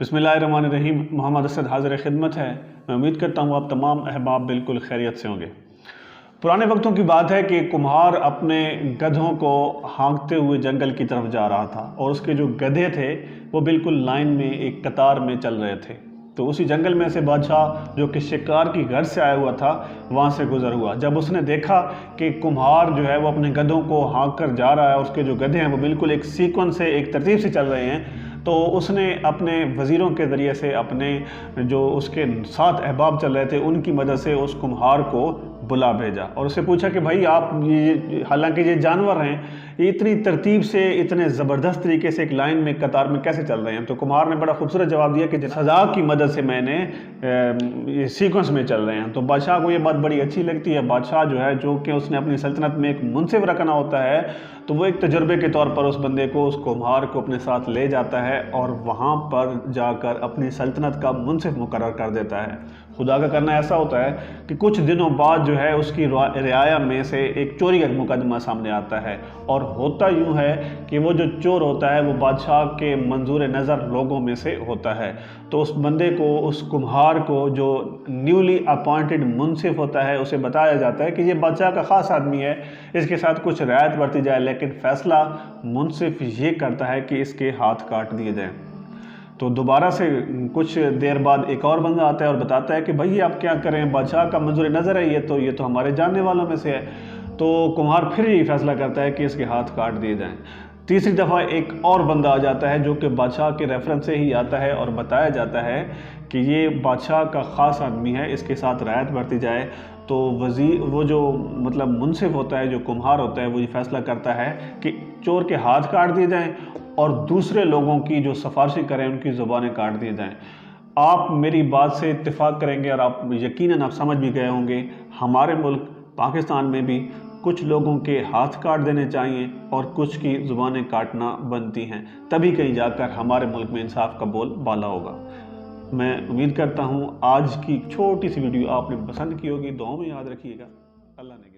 बिस्मिल्लाहिर्रहमानिर्रहीम। मोहम्मद असद हाज़िर खिदमत है। मैं उम्मीद करता हूँ आप तमाम अहबाब बिल्कुल खैरियत से होंगे। पुराने वक्तों की बात है कि कुम्हार अपने गधों को हाँकते हुए जंगल की तरफ जा रहा था और उसके जो गधे थे वो बिल्कुल लाइन में एक कतार में चल रहे थे। तो उसी जंगल में से बादशाह जो कि शिकार की घर से आया हुआ था वहाँ से गुजर हुआ। जब उसने देखा कि कुम्हार जो है वो अपने गधों को हाँक कर जा रहा है, उसके जो गधे हैं वो बिल्कुल एक सीक्वेंस से एक तरतीब से चल रहे हैं, तो उसने अपने वज़ीरों के ज़रिए से अपने जो उसके साथ अहबाब चल रहे थे उनकी मदद से उस कुम्हार को बुला भेजा और उससे पूछा कि भाई आप ये, हालांकि ये जानवर हैं, ये इतनी तरतीब से इतने ज़बरदस्त तरीके से एक लाइन में कतार में कैसे चल रहे हैं? तो कुम्हार ने बड़ा खूबसूरत जवाब दिया कि सज़ा की मदद से मैंने ये सीक्वेंस में चल रहे हैं। तो बादशाह को ये बात बड़ी अच्छी लगती है। बादशाह जो है, जो कि उसने अपनी सल्तनत में एक मुंसिफ रखना होता है, तो वो एक तजुर्बे के तौर पर उस बंदे को, उस कुम्हार को अपने साथ ले जाता है और वहाँ पर जाकर अपनी सल्तनत का मुंसिफ मुकर्रर कर देता है। खुदा का करना ऐसा होता है कि कुछ दिनों बाद जो है उसकी रियाया में से एक चोरी का मुकदमा सामने आता है और होता यूँ है कि वो जो चोर होता है वो बादशाह के मंजूर नज़र लोगों में से होता है। तो उस बंदे को, उस कुम्हार को, जो न्यूली अपॉइंटेड मुंसिफ होता है, उसे बताया जाता है कि ये बादशाह का ख़ास आदमी है, इसके साथ कुछ रियायत बरती जाए, लेकिन फ़ैसला मुंसिफ ये करता है कि इसके हाथ काट दिए जाएँ। तो दोबारा से कुछ देर बाद एक और बंदा आता है और बताता है कि भाई आप क्या करें, बादशाह का मंजूर नज़र है, ये तो हमारे जानने वालों में से है। तो कुम्हार फिर ही फैसला करता है कि इसके हाथ काट दिए जाएं। तीसरी दफ़ा एक और बंदा आ जाता है जो कि बादशाह के रेफरेंस से ही आता है और बताया जाता है कि ये बादशाह का ख़ास आदमी है, इसके साथ रायत बरती जाए। तो वज़ीर, वो जो मतलब मुंसिफ होता है, जो कुम्हार होता है, वो ये फैसला करता है कि चोर के हाथ काट दिए जाएं और दूसरे लोगों की जो सिफारिशें करें उनकी ज़ुबानें काट दिए जाएं। आप मेरी बात से इत्तेफाक करेंगे और आप यकीनन आप समझ भी गए होंगे, हमारे मुल्क पाकिस्तान में भी कुछ लोगों के हाथ काट देने चाहिए और कुछ की ज़ुबानें काटना बनती हैं, तभी कहीं जाकर हमारे मुल्क में इंसाफ का बोल बाला होगा। मैं उम्मीद करता हूँ आज की छोटी सी वीडियो आपने पसंद की होगी। दुआओं में याद रखिएगा। अल्लाह ने